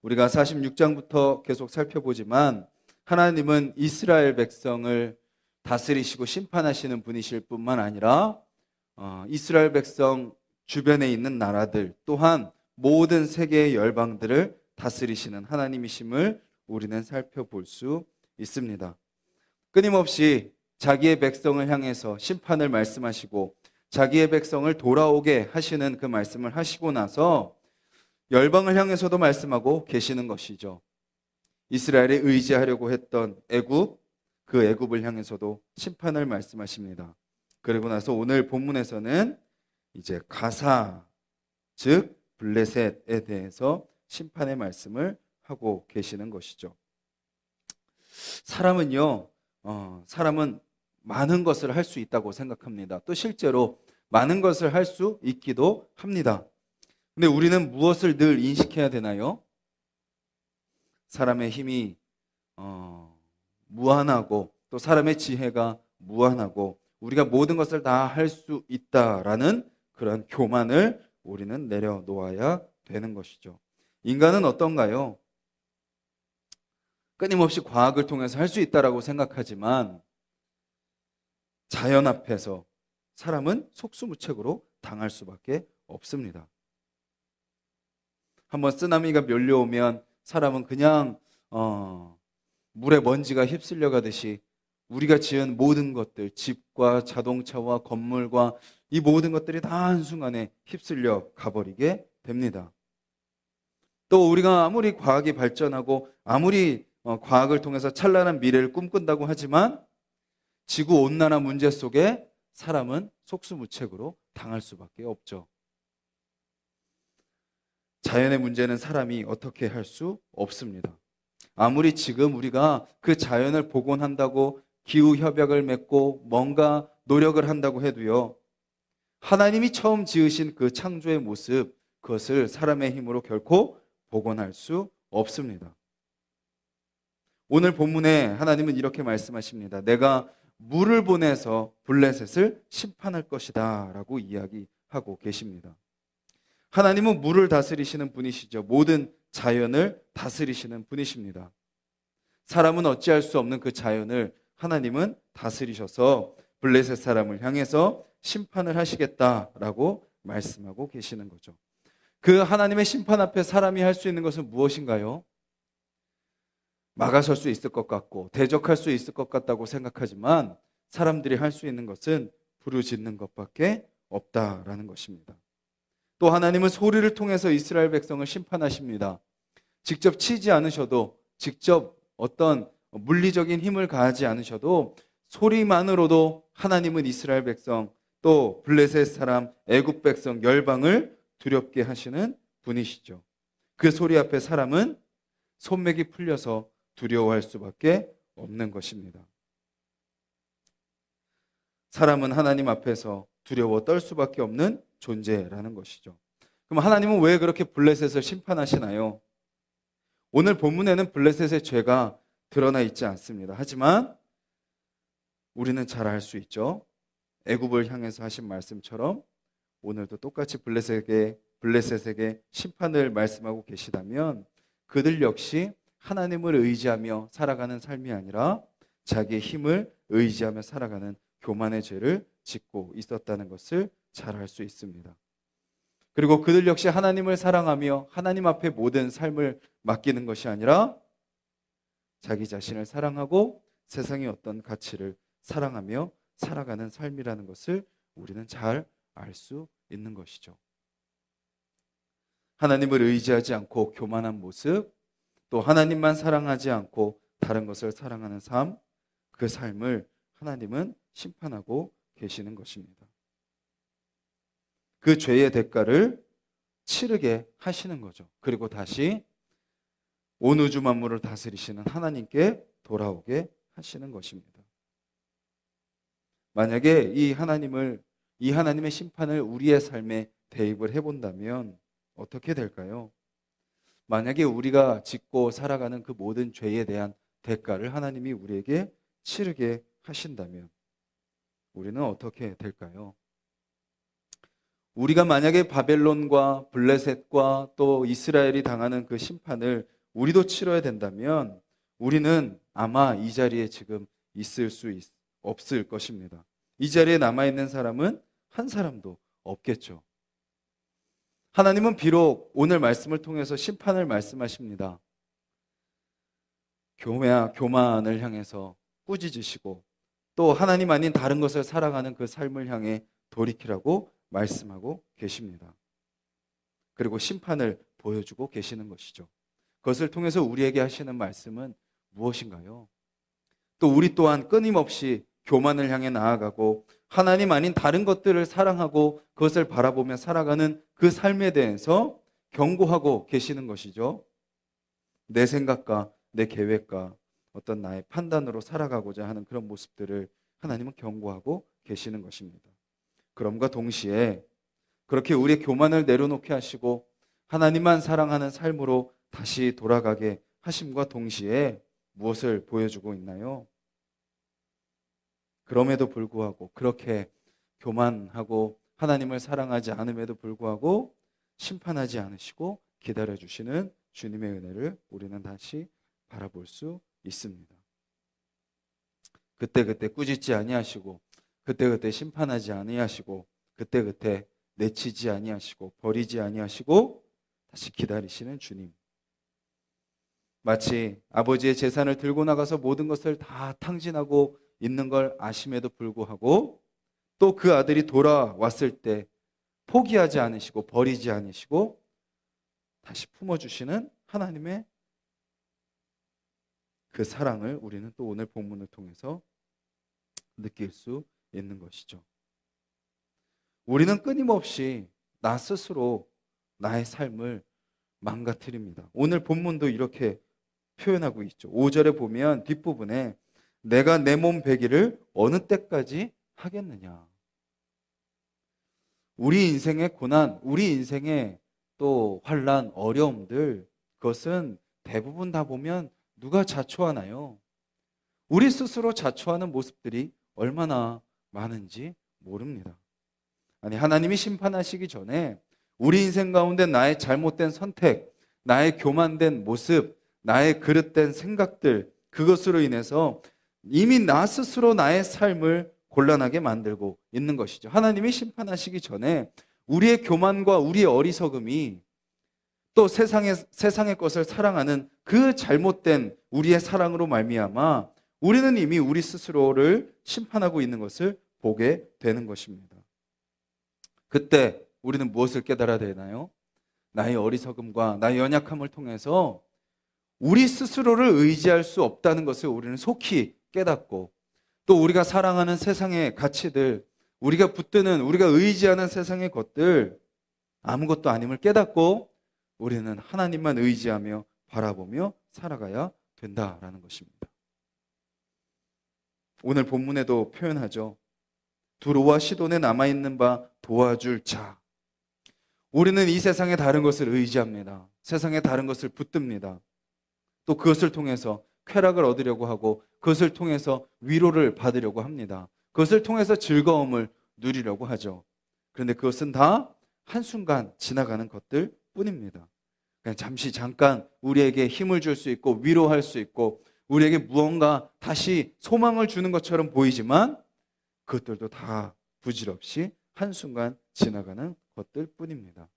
우리가 46장부터 계속 살펴보지만 하나님은 이스라엘 백성을 다스리시고 심판하시는 분이실 뿐만 아니라 이스라엘 백성 주변에 있는 나라들 또한 모든 세계의 열방들을 다스리시는 하나님이심을 우리는 살펴볼 수 있습니다. 끊임없이 자기의 백성을 향해서 심판을 말씀하시고 자기의 백성을 돌아오게 하시는 그 말씀을 하시고 나서 열방을 향해서도 말씀하고 계시는 것이죠. 이스라엘이 의지하려고 했던 애굽, 그 애굽을 향해서도 심판을 말씀하십니다. 그리고 나서 오늘 본문에서는 이제 가사, 즉 블레셋에 대해서 심판의 말씀을 하고 계시는 것이죠. 사람은 많은 것을 할 수 있다고 생각합니다. 또 실제로 많은 것을 할 수 있기도 합니다. 근데 우리는 무엇을 늘 인식해야 되나요? 사람의 힘이 무한하고 또 사람의 지혜가 무한하고 우리가 모든 것을 다 할 수 있다라는 그런 교만을 우리는 내려놓아야 되는 것이죠. 인간은 어떤가요? 끊임없이 과학을 통해서 할 수 있다라고 생각하지만 자연 앞에서 사람은 속수무책으로 당할 수밖에 없습니다. 한번 쓰나미가 몰려오면 사람은 그냥 물에 먼지가 휩쓸려 가듯이 우리가 지은 모든 것들, 집과 자동차와 건물과 이 모든 것들이 다 한순간에 휩쓸려 가버리게 됩니다. 또 우리가 아무리 과학이 발전하고 아무리 과학을 통해서 찬란한 미래를 꿈꾼다고 하지만 지구온난화 문제 속에 사람은 속수무책으로 당할 수밖에 없죠. 자연의 문제는 사람이 어떻게 할 수 없습니다. 아무리 지금 우리가 그 자연을 복원한다고 기후협약을 맺고 뭔가 노력을 한다고 해도요, 하나님이 처음 지으신 그 창조의 모습, 그것을 사람의 힘으로 결코 복원할 수 없습니다. 오늘 본문에 하나님은 이렇게 말씀하십니다. 내가 물을 보내서 블레셋을 심판할 것이다 라고 이야기하고 계십니다. 하나님은 물을 다스리시는 분이시죠. 모든 자연을 다스리시는 분이십니다. 사람은 어찌할 수 없는 그 자연을 하나님은 다스리셔서 블레셋 사람을 향해서 심판을 하시겠다라고 말씀하고 계시는 거죠. 그 하나님의 심판 앞에 사람이 할 수 있는 것은 무엇인가요? 막아설 수 있을 것 같고 대적할 수 있을 것 같다고 생각하지만 사람들이 할 수 있는 것은 부르짖는 것밖에 없다라는 것입니다. 또 하나님은 소리를 통해서 이스라엘 백성을 심판하십니다. 직접 치지 않으셔도, 직접 어떤 물리적인 힘을 가하지 않으셔도 소리만으로도 하나님은 이스라엘 백성, 또 블레셋 사람, 애굽 백성, 열방을 두렵게 하시는 분이시죠. 그 소리 앞에 사람은 손맥이 풀려서 두려워할 수밖에 없는 것입니다. 사람은 하나님 앞에서 두려워 떨 수밖에 없는 존재라는 것이죠. 그럼 하나님은 왜 그렇게 블레셋을 심판하시나요? 오늘 본문에는 블레셋의 죄가 드러나 있지 않습니다. 하지만 우리는 잘 알 수 있죠. 애굽을 향해서 하신 말씀처럼 오늘도 똑같이 블레셋에게 심판을 말씀하고 계시다면 그들 역시 하나님을 의지하며 살아가는 삶이 아니라 자기의 힘을 의지하며 살아가는 교만의 죄를 짓고 있었다는 것을 잘 알 수 있습니다. 그리고 그들 역시 하나님을 사랑하며 하나님 앞에 모든 삶을 맡기는 것이 아니라 자기 자신을 사랑하고 세상의 어떤 가치를 사랑하며 살아가는 삶이라는 것을 우리는 잘 알 수 있는 것이죠. 하나님을 의지하지 않고 교만한 모습, 또 하나님만 사랑하지 않고 다른 것을 사랑하는 삶, 그 삶을 하나님은 심판하고 계시는 것입니다. 그 죄의 대가를 치르게 하시는 거죠. 그리고 다시 온 우주 만물을 다스리시는 하나님께 돌아오게 하시는 것입니다. 만약에 이 하나님의 심판을 우리의 삶에 대입을 해본다면 어떻게 될까요? 만약에 우리가 짓고 살아가는 그 모든 죄에 대한 대가를 하나님이 우리에게 치르게 하신다면 우리는 어떻게 될까요? 우리가 만약에 바벨론과 블레셋과 또 이스라엘이 당하는 그 심판을 우리도 치러야 된다면 우리는 아마 이 자리에 지금 있을 수 없을 것입니다. 이 자리에 남아있는 사람은 한 사람도 없겠죠. 하나님은 비록 오늘 말씀을 통해서 심판을 말씀하십니다. 교만을 향해서 꾸짖으시고 또 하나님 아닌 다른 것을 사랑하는 그 삶을 향해 돌이키라고 말씀하고 계십니다. 그리고 심판을 보여주고 계시는 것이죠. 그것을 통해서 우리에게 하시는 말씀은 무엇인가요? 또 우리 또한 끊임없이 교만을 향해 나아가고 하나님 아닌 다른 것들을 사랑하고 그것을 바라보며 살아가는 그 삶에 대해서 경고하고 계시는 것이죠. 내 생각과 내 계획과 어떤 나의 판단으로 살아가고자 하는 그런 모습들을 하나님은 경고하고 계시는 것입니다. 그럼과 동시에 그렇게 우리의 교만을 내려놓게 하시고 하나님만 사랑하는 삶으로 다시 돌아가게 하심과 동시에 무엇을 보여주고 있나요? 그럼에도 불구하고 그렇게 교만하고 하나님을 사랑하지 않음에도 불구하고 심판하지 않으시고 기다려주시는 주님의 은혜를 우리는 다시 바라볼 수 있습니다. 그때그때 꾸짖지 아니하시고 그때그때 심판하지 아니하시고 그때그때 내치지 아니하시고 버리지 아니하시고 다시 기다리시는 주님. 마치 아버지의 재산을 들고 나가서 모든 것을 다 탕진하고 있는 걸 아심에도 불구하고 또 그 아들이 돌아왔을 때 포기하지 않으시고 버리지 않으시고 다시 품어주시는 하나님의 그 사랑을 우리는 또 오늘 본문을 통해서 느낄 수 있는 것이죠. 우리는 끊임없이 나 스스로 나의 삶을 망가뜨립니다. 오늘 본문도 이렇게 표현하고 있죠. 5절에 보면 뒷부분에 내가 내 몸 배기를 어느 때까지 하겠느냐. 우리 인생의 고난, 우리 인생의 또 환난, 어려움들, 그것은 대부분 다 보면 누가 자초하나요? 우리 스스로 자초하는 모습들이 얼마나 많은지 모릅니다. 아니, 하나님이 심판하시기 전에 우리 인생 가운데 나의 잘못된 선택, 나의 교만된 모습, 나의 그릇된 생각들, 그것으로 인해서 이미 나 스스로 나의 삶을 곤란하게 만들고 있는 것이죠. 하나님이 심판하시기 전에 우리의 교만과 우리의 어리석음이 또 세상의 것을 사랑하는 그 잘못된 우리의 사랑으로 말미암아 우리는 이미 우리 스스로를 심판하고 있는 것을 보게 되는 것입니다. 그때 우리는 무엇을 깨달아야 되나요? 나의 어리석음과 나의 연약함을 통해서 우리 스스로를 의지할 수 없다는 것을 우리는 속히 깨닫고 또 우리가 사랑하는 세상의 가치들, 우리가 붙드는, 우리가 의지하는 세상의 것들 아무것도 아님을 깨닫고 우리는 하나님만 의지하며 바라보며 살아가야 된다라는 것입니다. 오늘 본문에도 표현하죠. 두로와 시돈에 남아있는 바 도와줄 자. 우리는 이 세상의 다른 것을 의지합니다. 세상의 다른 것을 붙듭니다. 또 그것을 통해서 쾌락을 얻으려고 하고 그것을 통해서 위로를 받으려고 합니다. 그것을 통해서 즐거움을 누리려고 하죠. 그런데 그것은 다 한순간 지나가는 것들 뿐입니다. 그냥 잠깐 우리에게 힘을 줄 수 있고 위로할 수 있고 우리에게 무언가 다시 소망을 주는 것처럼 보이지만 그것들도 다 부질없이 한순간 지나가는 것들 뿐입니다.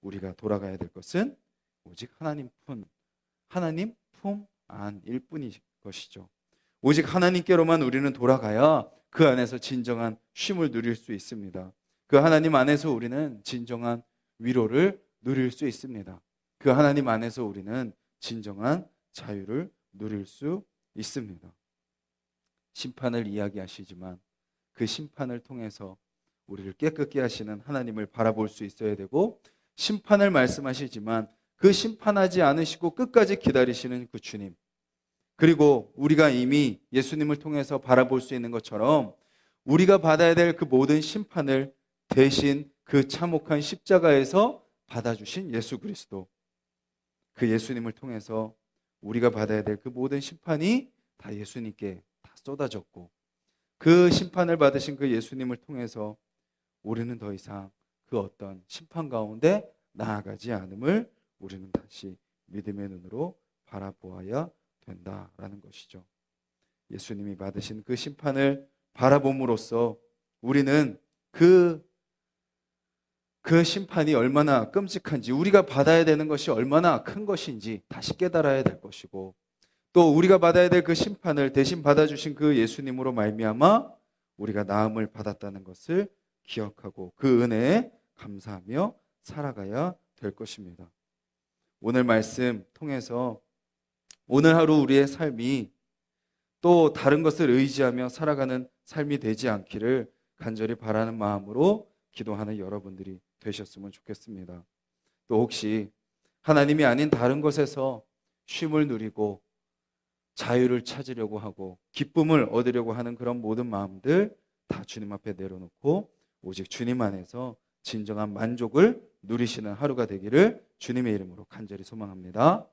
우리가 돌아가야 될 것은 오직 하나님 품 안일 뿐인 것이죠. 오직 하나님께로만 우리는 돌아가야 그 안에서 진정한 쉼을 누릴 수 있습니다. 그 하나님 안에서 우리는 진정한 위로를 누릴 수 있습니다. 그 하나님 안에서 우리는 진정한 자유를 누릴 수 있습니다. 심판을 이야기하시지만 그 심판을 통해서 우리를 깨끗게 하시는 하나님을 바라볼 수 있어야 되고 심판을 말씀하시지만 그 심판하지 않으시고 끝까지 기다리시는 그 주님, 그리고 우리가 이미 예수님을 통해서 바라볼 수 있는 것처럼 우리가 받아야 될 그 모든 심판을 대신 그 참혹한 십자가에서 받아주신 예수 그리스도, 그 예수님을 통해서 우리가 받아야 될 그 모든 심판이 다 예수님께 다 쏟아졌고 그 심판을 받으신 그 예수님을 통해서 우리는 더 이상 그 어떤 심판 가운데 나아가지 않음을 우리는 다시 믿음의 눈으로 바라보아야 된다라는 것이죠. 예수님이 받으신 그 심판을 바라봄으로써 우리는 그 심판이 얼마나 끔찍한지, 우리가 받아야 되는 것이 얼마나 큰 것인지 다시 깨달아야 될 것이고, 또 우리가 받아야 될 그 심판을 대신 받아주신 그 예수님으로 말미암아 우리가 나음을 받았다는 것을 기억하고 그 은혜에 감사하며 살아가야 될 것입니다. 오늘 말씀 통해서 오늘 하루 우리의 삶이 또 다른 것을 의지하며 살아가는 삶이 되지 않기를 간절히 바라는 마음으로 기도하는 여러분들이 되셨으면 좋겠습니다. 또 혹시 하나님이 아닌 다른 것에서 쉼을 누리고 자유를 찾으려고 하고 기쁨을 얻으려고 하는 그런 모든 마음들 다 주님 앞에 내려놓고 오직 주님 안에서 진정한 만족을 누리시는 하루가 되기를 주님의 이름으로 간절히 소망합니다.